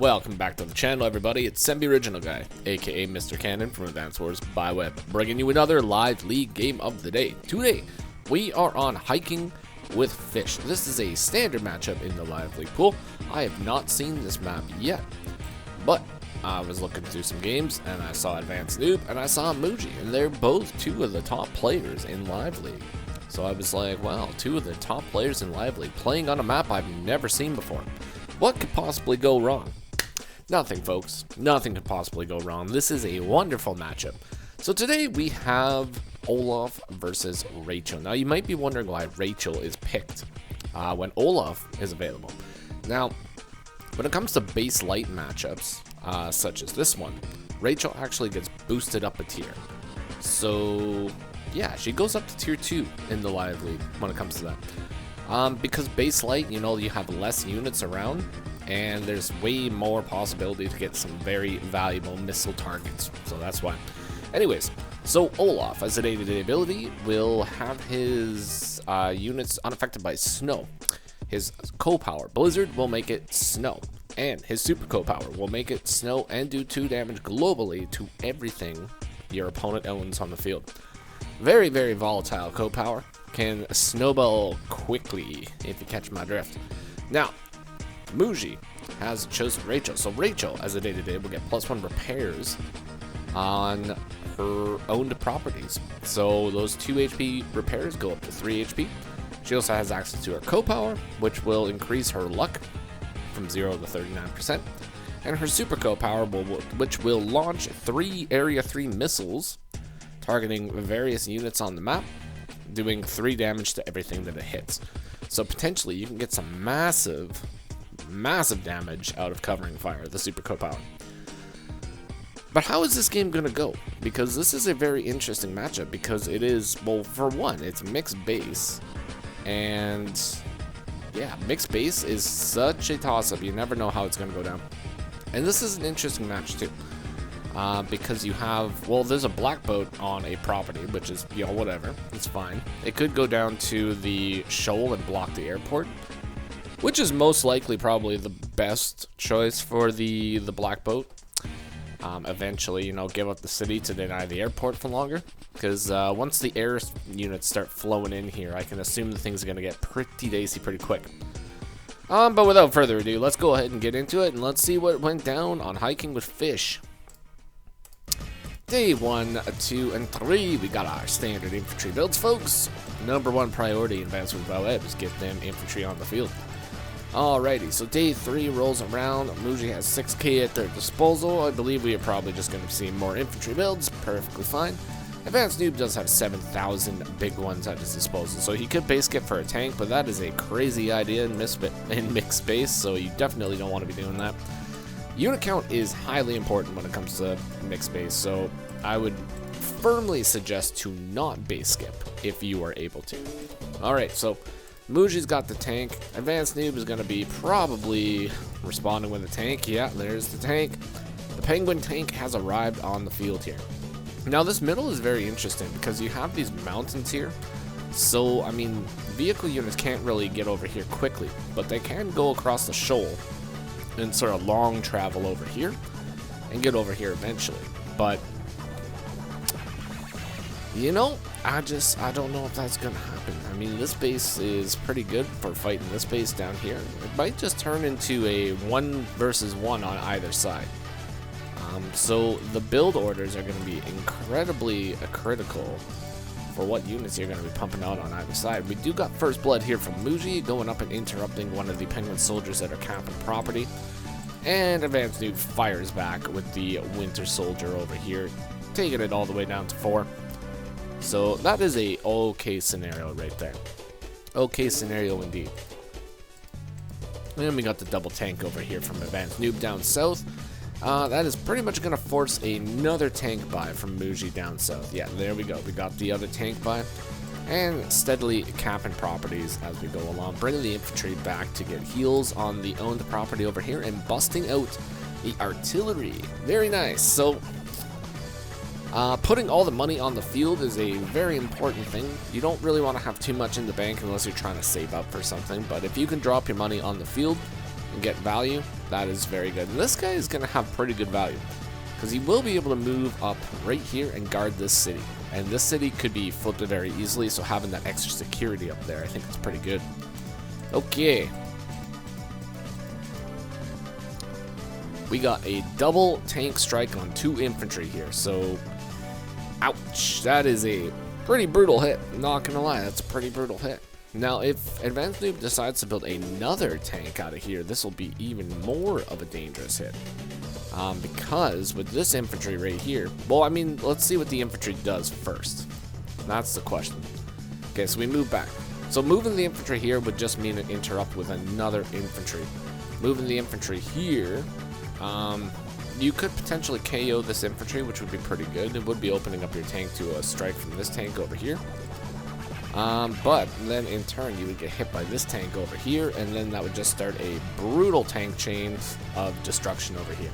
Welcome back to the channel, everybody. It's Sembi Original Guy, aka Mr. Cannon from Advanced Wars by Web, bringing you another live league game of the day. Today, we are on Hiking with Fish. This is a standard matchup in the live league pool. I have not seen this map yet, but I was looking through some games and I saw AdvanceNoob and I saw mooji, and they're both two of the top players in live league. So I was like, wow, two of the top players in live league playing on a map I've never seen before. What could possibly go wrong? Nothing, folks. Nothing could possibly go wrong. This is a wonderful matchup. So today we have Olaf versus Rachel. Now you might be wondering why Rachel is picked when Olaf is available. Now, when it comes to base light matchups, such as this one, Rachel actually gets boosted up a tier. So yeah, she goes up to tier 2 in the live league when it comes to that. Because base light, you know, you have less units around, and there's way more possibility to get some very valuable missile targets. So that's why. Anyways, so Olaf, as a day-to-day ability, will have his units unaffected by snow. His co-power, Blizzard, will make it snow. And his super co-power will make it snow and do 2 damage globally to everything your opponent owns on the field. Very, very volatile co-power. Can snowball quickly, if you catch my drift. Now, mooji has chosen Rachel. So Rachel, as a day-to-day, will get +1 repairs on her owned properties. So those 2 HP repairs go up to 3 HP. She also has access to her co-power, which will increase her luck from 0 to 39%. And her super co-power, which will launch 3 Area 3 missiles, targeting various units on the map, doing 3 damage to everything that it hits. So potentially you can get some massive damage out of covering fire, the super co-power. But how is this game gonna go? Because this is a very interesting matchup, because it is, well, for one, it's mixed base, and yeah, mixed base is such a toss-up. You never know how it's gonna go down. And this is an interesting match too, because you have, well, there's a black boat on a property, which is, you know, whatever, it's fine. It could go down to the shoal and block the airport, which is most likely probably the best choice for the black boat. Eventually, you know, give up the city to deny the airport for longer, because once the air units start flowing in here, I can assume the things are going to get pretty dicey pretty quick. But without further ado, let's go ahead and get into it, and let's see what went down on Hiking with Fish. Day 1, 2, and 3, we got our standard infantry builds, folks. #1 priority in Advanced by Web is get them infantry on the field. Alrighty, so day 3 rolls around. mooji has 6k at their disposal. I believe we are probably just going to see more infantry builds. Perfectly fine. AdvanceNoob does have 7,000 big ones at his disposal, so he could base skip for a tank, but that is a crazy idea in mixed space, so you definitely don't want to be doing that. Unit count is highly important when it comes to mixed space, so I would firmly suggest to not base skip if you are able to. Alright, so mooji's got the tank. AdvanceNoob is going to be probably responding with a tank. Yeah, there's the tank. The penguin tank has arrived on the field here. Now, this middle is very interesting because you have these mountains here. So, I mean, vehicle units can't really get over here quickly, but they can go across the shoal and sort of long travel over here and get over here eventually. But, you know, I don't know if that's going to happen. I mean, this base is pretty good for fighting this base down here. It might just turn into a 1 versus 1 on either side. So the build orders are going to be incredibly critical for what units you're going to be pumping out on either side. We do got first blood here from mooji, going up and interrupting one of the penguin soldiers that are camping property. And AdvanceNoob fires back with the winter soldier over here, taking it all the way down to 4. So that is a okay scenario right there. Okay scenario indeed. And we got the double tank over here from AdvanceNoob down south. That is pretty much going to force another tank buy from mooji down south. Yeah, there we go. We got the other tank buy. And steadily capping properties as we go along. Bringing the infantry back to get heals on the owned property over here. And busting out the artillery. Very nice. So putting all the money on the field is a very important thing. You don't really want to have too much in the bank unless you're trying to save up for something. But if you can drop your money on the field and get value, That is very good. And this guy is going to have pretty good value, because he will be able to move up right here and guard this city. And this city could be flipped very easily, so having that extra security up there, I think it's pretty good. Okay. We got a double tank strike on 2 infantry here, so ouch, that is a pretty brutal hit. Not gonna lie, that's a pretty brutal hit. Now, if AdvanceNoob decides to build another tank out of here, this will be even more of a dangerous hit. Because with this infantry right here, well, I mean, let's see what the infantry does first. That's the question. Okay, so we move back. So moving the infantry here would just mean an interrupt with another infantry. Moving the infantry here, you could potentially KO this infantry, which would be pretty good. It would be opening up your tank to a strike from this tank over here. But then in turn, you would get hit by this tank over here, and then that would just start a brutal tank chain of destruction over here.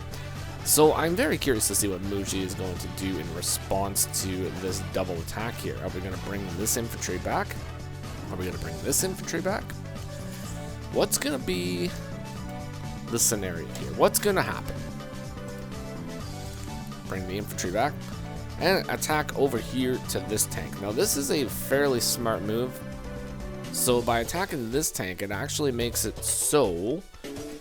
So I'm very curious to see what mooji is going to do in response to this double attack here. Are we going to bring this infantry back? Are we going to bring this infantry back? What's going to be the scenario here? What's going to happen? Bring the infantry back and attack over here to this tank. Now this is a fairly smart move. So by attacking this tank, it actually makes it so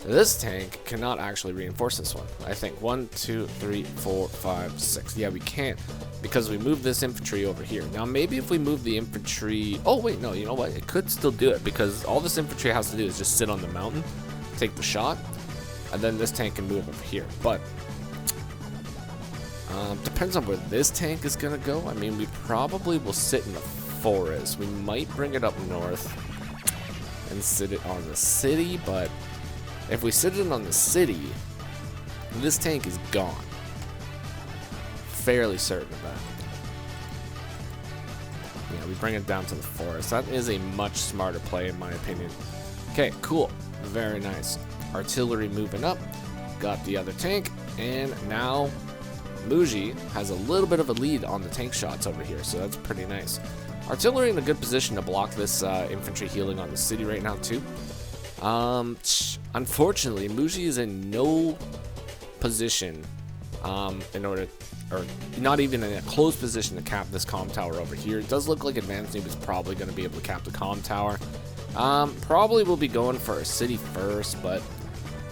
this tank cannot actually reinforce this one. I think 1, 2, 3, 4, 5, 6. Yeah, we can't, because we moved this infantry over here. Now maybe if we move the infantry, oh wait, no, you know what? It could still do it, because all this infantry has to do is just sit on the mountain, take the shot, and then this tank can move over here. But depends on where this tank is gonna go. I mean, we probably will sit in the forest. We might bring it up north and sit it on the city, but if we sit it on the city, this tank is gone. Fairly certain of that. Yeah, we bring it down to the forest. That is a much smarter play in my opinion. Okay, cool. Very nice. Artillery moving up. Got the other tank, and now mooji has a little bit of a lead on the tank shots over here, so that's pretty nice. Artillery in a good position to block this infantry healing on the city right now too. Unfortunately, mooji is in no position in order, or not even in a close position to cap this comm tower over here. It does look like AdvanceNoob is probably going to be able to cap the comm tower. Probably will be going for a city first, but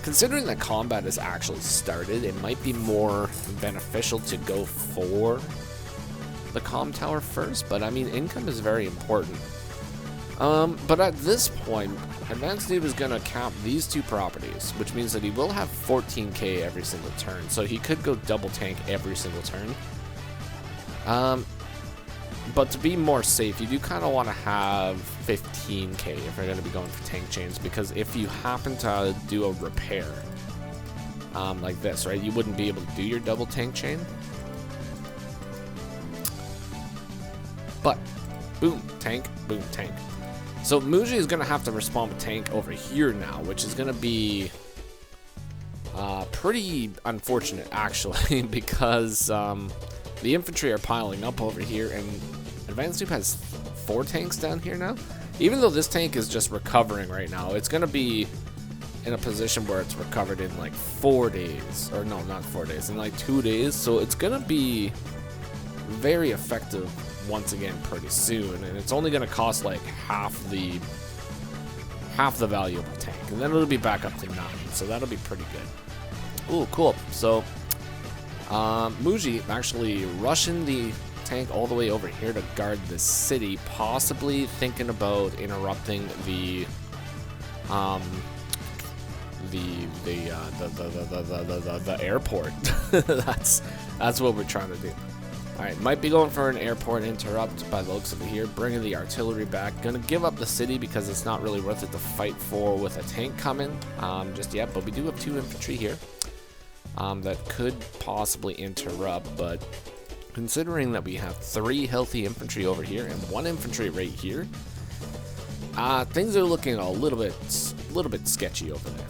considering that combat has actually started, it might be more beneficial to go for the comm tower first. But I mean, income is very important. But at this point, AdvanceNoob is going to cap these 2 properties, which means that he will have 14k every single turn. So he could go double tank every single turn. But to be more safe, you do kind of want to have 15k if you're going to be going for tank chains, because if you happen to do a repair like this, right, you wouldn't be able to do your double tank chain. But boom, tank, boom, tank. So mooji is going to have to respond with tank over here now, which is going to be pretty unfortunate actually, because the infantry are piling up over here, and AdvanceNoob has 4 tanks down here now. Even though this tank is just recovering right now, it's going to be in a position where it's recovered in like 4 days. Or no, not 4 days, in like 2 days. So it's going to be very effective once again pretty soon. And it's only going to cost like half the value of the tank. And then it'll be back up to 9. So that'll be pretty good. Ooh, cool. So mooji actually rushing the tank all the way over here to guard the city, possibly thinking about interrupting the airport. that's what we're trying to do. Alright, might be going for an airport interrupt by the looks of it here, bringing the artillery back. Gonna give up the city because it's not really worth it to fight for with a tank coming just yet, but we do have 2 infantry here that could possibly interrupt. But considering that we have 3 healthy infantry over here and 1 infantry right here, things are looking a little bit sketchy over there.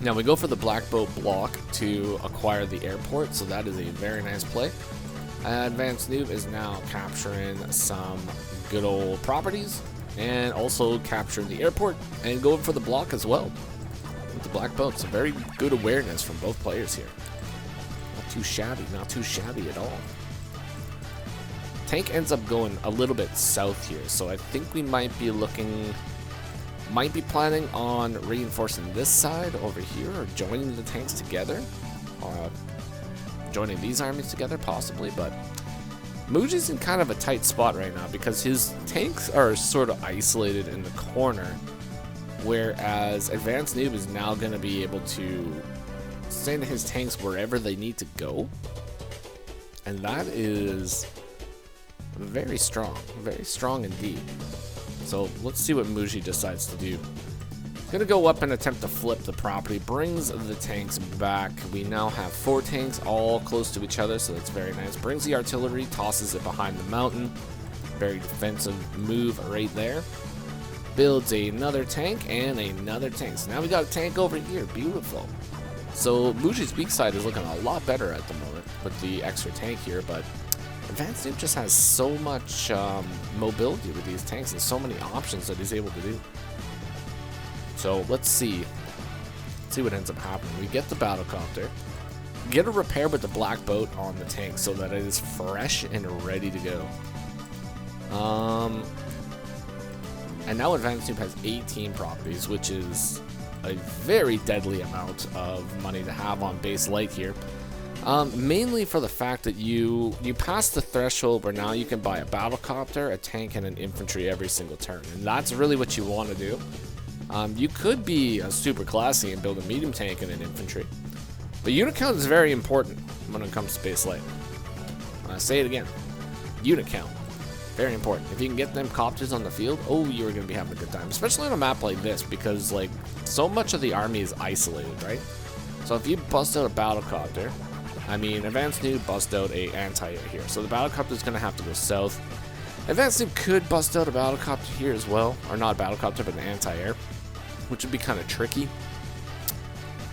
Now we go for the black boat block to acquire the airport, so that is a very nice play. AdvanceNoob is now capturing some good old properties and also capturing the airport and going for the block as well. with the black boat. So very good awareness from both players here. Not too shabby, not too shabby at all. Tank ends up going a little bit south here, so I think we might be planning on reinforcing this side over here, or joining the tanks together, or joining these armies together possibly, but Mooji's in kind of a tight spot right now because his tanks are sort of isolated in the corner, whereas AdvanceNoob is now going to be able to send his tanks wherever they need to go, and that is very strong indeed. So let's see what Mooji decides to do. Gonna go up and attempt to flip the property, brings the tanks back. We now have 4 tanks all close to each other, so that's very nice. Brings the artillery, tosses it behind the mountain. Very defensive move right there. Builds another tank and another tank. So now we got a tank over here, beautiful. So Mooji's weak side is looking a lot better at the moment with the extra tank here, but AdvanceNoob just has so much mobility with these tanks and so many options that he's able to do. So let's see what ends up happening. We get the battlecopter, get a repair with the black boat on the tank so that it is fresh and ready to go. And now AdvanceNoob has 18 properties, which is a very deadly amount of money to have on base light here. Mainly for the fact that you pass the threshold where now you can buy a battlecopter, a tank, and an infantry every single turn, and that's really what you want to do. You could be super classy and build a medium tank and an infantry, but unit count is very important when it comes to base light. I say it again, unit count, very important. If you can get them copters on the field, oh, you're going to be having a good time, especially on a map like this, because like so much of the army is isolated, right? So if you bust out a battlecopter, I mean, AdvanceNoob bust out a anti-air here, so the battlecopter is going to have to go south. AdvanceNoob could bust out a battlecopter here as well, or not a battlecopter, but an anti-air, which would be kind of tricky.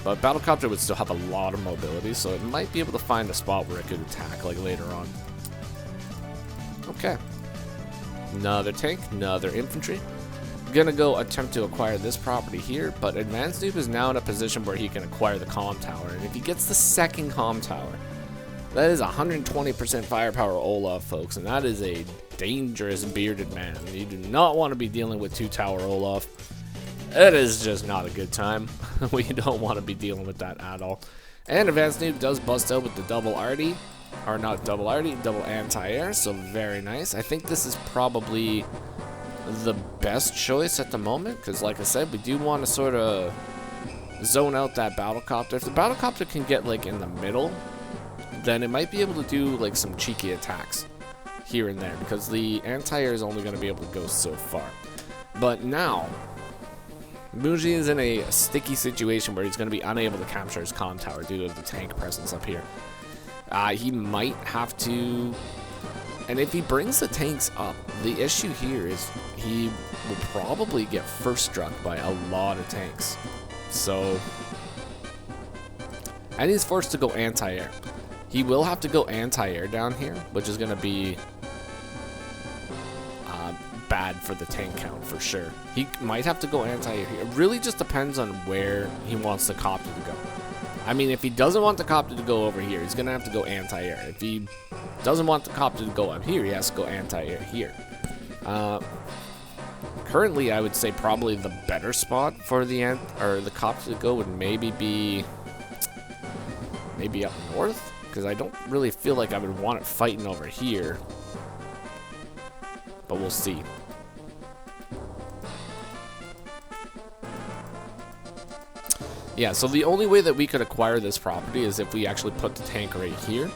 But battlecopter would still have a lot of mobility, so it might be able to find a spot where it could attack, like later on. Okay. Another tank, another infantry. Gonna go attempt to acquire this property here, but AdvanceNoob is now in a position where he can acquire the comm tower, and if he gets the second comm tower, that is 120% firepower Olaf, folks, and that is a dangerous bearded man. You do not want to be dealing with 2-tower Olaf. It is just not a good time. We don't want to be dealing with that at all. And AdvanceNoob does bust out with the double arty, or not double arty, double anti-air, so very nice. I think this is probably the best choice at the moment, because like I said, we do want to sort of zone out that battlecopter. If the battlecopter can get like in the middle, then it might be able to do like some cheeky attacks here and there, because the anti-air is only going to be able to go so far. But now Mooji is in a sticky situation where he's going to be unable to capture his comm tower due to the tank presence up here. He might have to, and if he brings the tanks up, the issue here is he will probably get first struck by a lot of tanks. So, and he's forced to go anti-air. He will have to go anti-air down here, which is going to be bad for the tank count for sure. He might have to go anti-air here. It really just depends on where he wants the copter to go. I mean, if he doesn't want the copter to go over here, he's going to have to go anti-air. If he doesn't want the copter to go up here, he has to go anti-air here. Currently, I would say probably the better spot for the copter to go would maybe be up north, because I don't really feel like I would want it fighting over here. But we'll see. Yeah, so the only way that we could acquire this property is if we actually put the tank right here.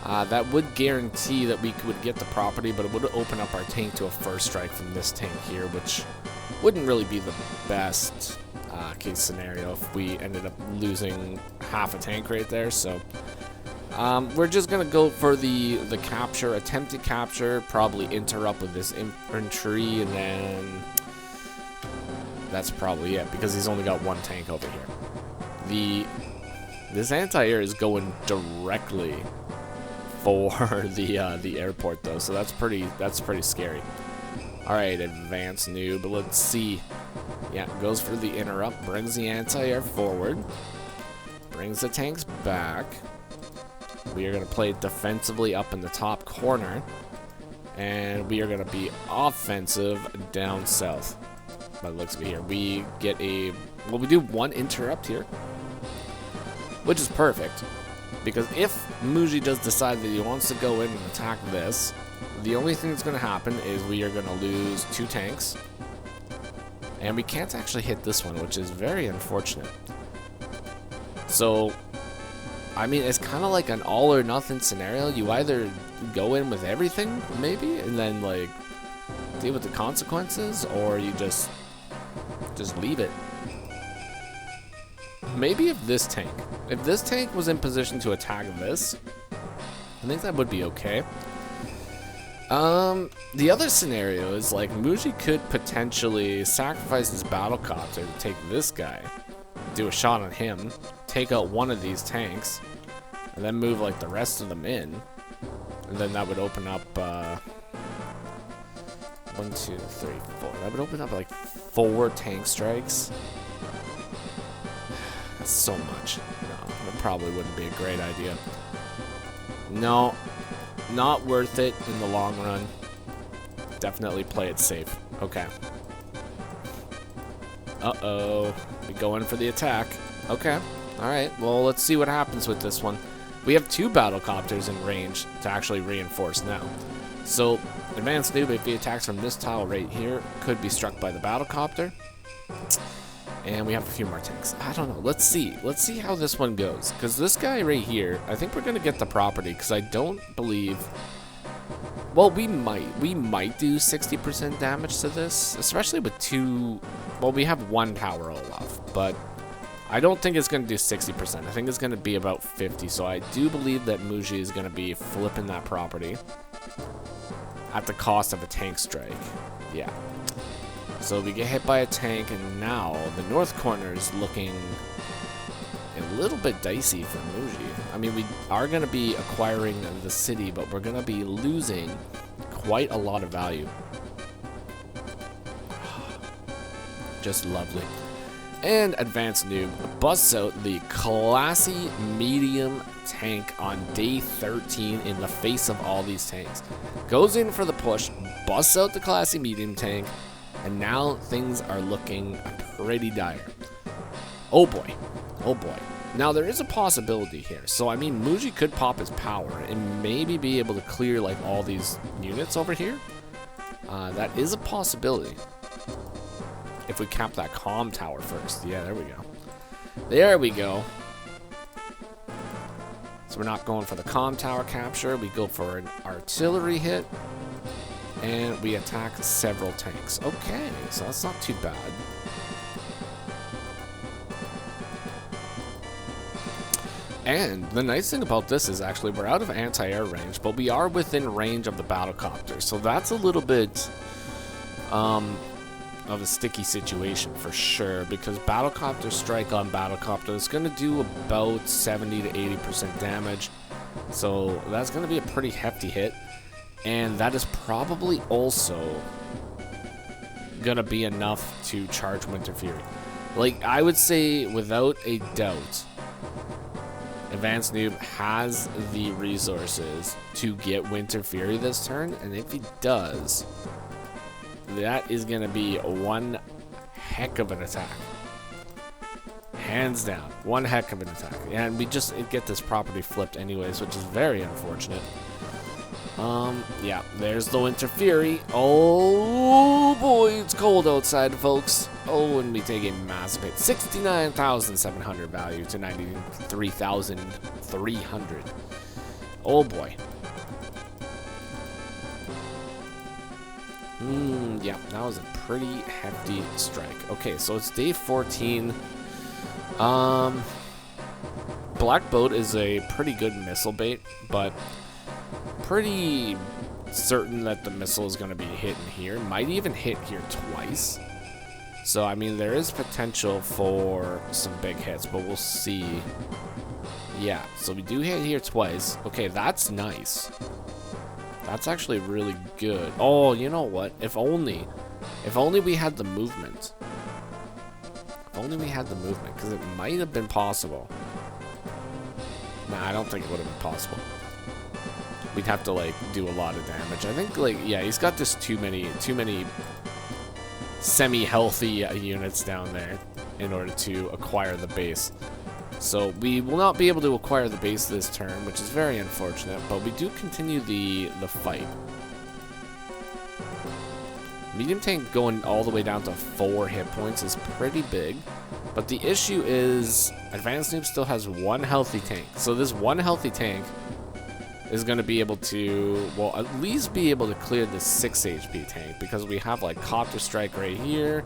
That would guarantee that we would get the property, but it would open up our tank to a first strike from this tank here, which wouldn't really be the best case scenario if we ended up losing half a tank right there. So we're just gonna go for the capture, attempted capture, probably interrupt with this infantry, and then that's probably it, because he's only got one tank over here. This anti-air is going directly for the airport though, so that's pretty scary. All right, AdvanceNoob, let's see Yeah, goes for the interrupt, brings the anti-air forward, brings the tanks back. We are going to play defensively up in the top corner, and we are going to be offensive down south. By the looks of it here, we get a, well, we do one interrupt here, which is perfect, because if mooji does decide that he wants to go in and attack this, the only thing that's going to happen is we are going to lose 2 tanks. And we can't actually hit this one, which is very unfortunate. So, I mean, it's kind of like an all or nothing scenario. You either go in with everything, maybe, and then, like, deal with the consequences, or you just leave it. Maybe if this tank was in position to attack this, I think that would be okay. The other scenario is, like, mooji could potentially sacrifice his battlecopter to take this guy, do a shot on him, take out one of these tanks, and then move, like, the rest of them in. And then that would open up, 1, 2, 3, 4. That would open up, like, 4 tank strikes. That's so much. No, that probably wouldn't be a great idea. No. Not worth it in the long run. Definitely play it safe. Okay. Uh-oh. We go in for the attack. Okay. Alright. Well, let's see what happens with this one. We have 2 battlecopters in range to actually reinforce now. So, AdvanceNoob, if he attacks from this tile right here, could be struck by the battlecopter. And we have a few more tanks. I don't know. Let's see. Let's see how this one goes. Because this guy right here, I think we're going to get the property. Because I don't believe... Well, we might do 60% damage to this. Especially with 2... Well, we have 1 tower Olaf. But I don't think it's going to do 60%. I think it's going to be about 50. So I do believe that mooji is going to be flipping that property. At the cost of a tank strike. Yeah. So we get hit by a tank, and now the north corner is looking a little bit dicey for mooji. I mean, we are going to be acquiring the city, but we're going to be losing quite a lot of value. Just lovely. And AdvanceNoob busts out the classy medium tank on day 13 in the face of all these tanks. Goes in for the push, busts out the classy medium tank, and now things are looking pretty dire. Oh boy. Oh boy. Now there is a possibility here. So I mean, mooji could pop his power and maybe be able to clear like all these units over here. That is a possibility. If we cap that comm tower first. Yeah, there we go. There we go. So we're not going for the comm tower capture. We go for an artillery hit. And we attack several tanks. Okay, so that's not too bad. And the nice thing about this is actually we're out of anti-air range, but we are within range of the battlecopter. So that's a little bit of a sticky situation for sure, because battlecopter strike on battlecopter is going to do about 70 to 80% damage. So that's going to be a pretty hefty hit. And that is probably also gonna be enough to charge Winter Fury. Like, I would say, without a doubt, AdvanceNoob has the resources to get Winter Fury this turn, and if he does, that is gonna be one heck of an attack. Hands down, one heck of an attack. And we just get this property flipped anyways, which is very unfortunate. Yeah, there's the Winter Fury. Oh boy, it's cold outside, folks. Oh, and we take a massive hit. 69,700 value to 93,300. Oh boy. Yeah, that was a pretty hefty strike. Okay, so it's day 14. Black Boat is a pretty good missile bait, but pretty certain that the missile is going to be hitting here. Might even hit here twice. So, I mean, there is potential for some big hits, but we'll see. Yeah, so we do hit here twice. Okay, that's nice. That's actually really good. Oh, you know what? If only we had the movement. only we had the movement, because it might have been possible. Nah, I don't think it would have been possible. We'd have to, like, do a lot of damage. I think, like, yeah, he's got just too many semi-healthy units down there in order to acquire the base. So we will not be able to acquire the base this turn, which is very unfortunate, but we do continue the fight. Medium tank going all the way down to 4 hit points is pretty big, but the issue is AdvanceNoob still has 1 healthy tank. So this 1 healthy tank is going to be able to, well, at least be able to clear the 6 HP tank, because we have like Copter Strike right here,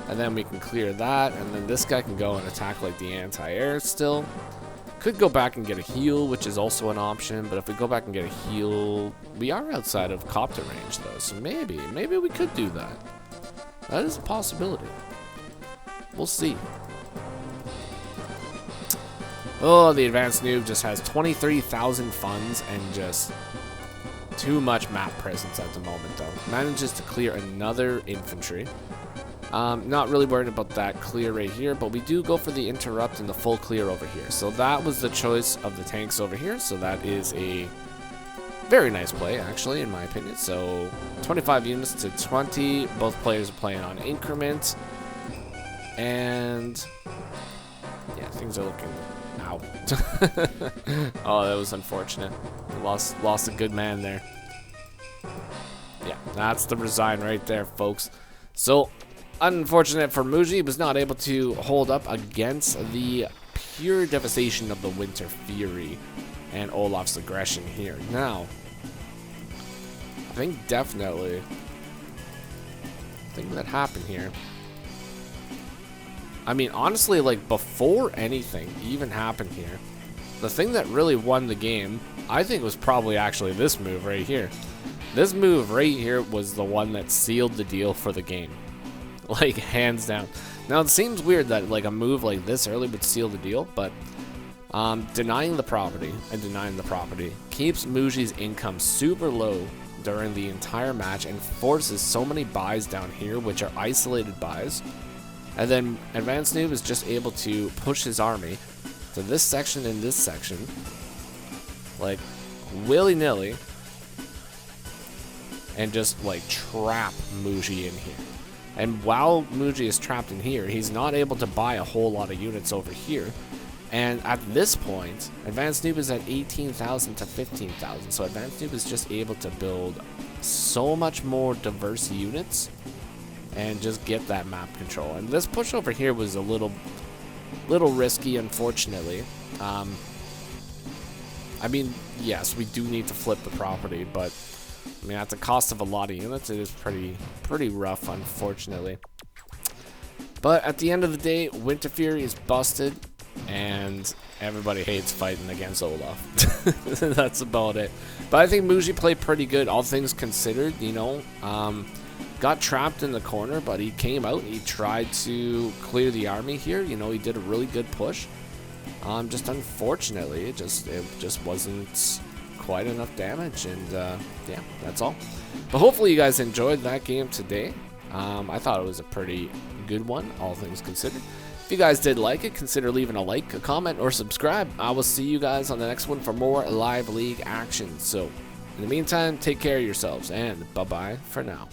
and then we can clear that, and then this guy can go and attack like the anti-air still. Could go back and get a heal, which is also an option, but if we go back and get a heal, we are outside of Copter range though, so maybe we could do that. That is a possibility. We'll see. Oh, the AdvanceNoob just has 23,000 funds and just too much map presence at the moment, though. Manages to clear another infantry. Not really worried about that clear right here, but we do go for the interrupt and the full clear over here. So that was the choice of the tanks over here, so that is a very nice play, actually, in my opinion. So 25 units to 20. Both players are playing on increment. And yeah, things are looking... Ow. Oh, that was unfortunate. We lost a good man there. Yeah, that's the resign right there, folks. So, unfortunate for Mooji, he was not able to hold up against the pure devastation of the Winter Fury and Olaf's aggression here. Now, I think definitely the thing that happened here, I mean, honestly, like, before anything even happened here, the thing that really won the game, I think, was probably actually this move right here. This move right here was the one that sealed the deal for the game. Like, hands down. Now, it seems weird that, like, a move like this early would seal the deal, but denying the property keeps Mooji's income super low during the entire match and forces so many buys down here, which are isolated buys. And then AdvanceNoob is just able to push his army to this section and this section, like, willy-nilly, and just, like, trap Mooji in here. And while Mooji is trapped in here, he's not able to buy a whole lot of units over here. And at this point, AdvanceNoob is at 18,000 to 15,000. So AdvanceNoob is just able to build so much more diverse units and just get that map control. And this push over here was a little risky, unfortunately. I mean, yes, we do need to flip the property, but I mean, at the cost of a lot of units, it is pretty rough, unfortunately. But at the end of the day, Winter Fury is busted, and everybody hates fighting against Olaf. That's about it. But I think Mooji played pretty good, all things considered, you know. Got trapped in the corner, but he came out. He tried to clear the army here. You know, he did a really good push. Just unfortunately, it just wasn't quite enough damage, and yeah, that's all. But hopefully you guys enjoyed that game today. I thought it was a pretty good one, all things considered. If you guys did like it, consider leaving a like, a comment, or subscribe. I will see you guys on the next one for more live league action. So in the meantime, take care of yourselves, and bye-bye for now.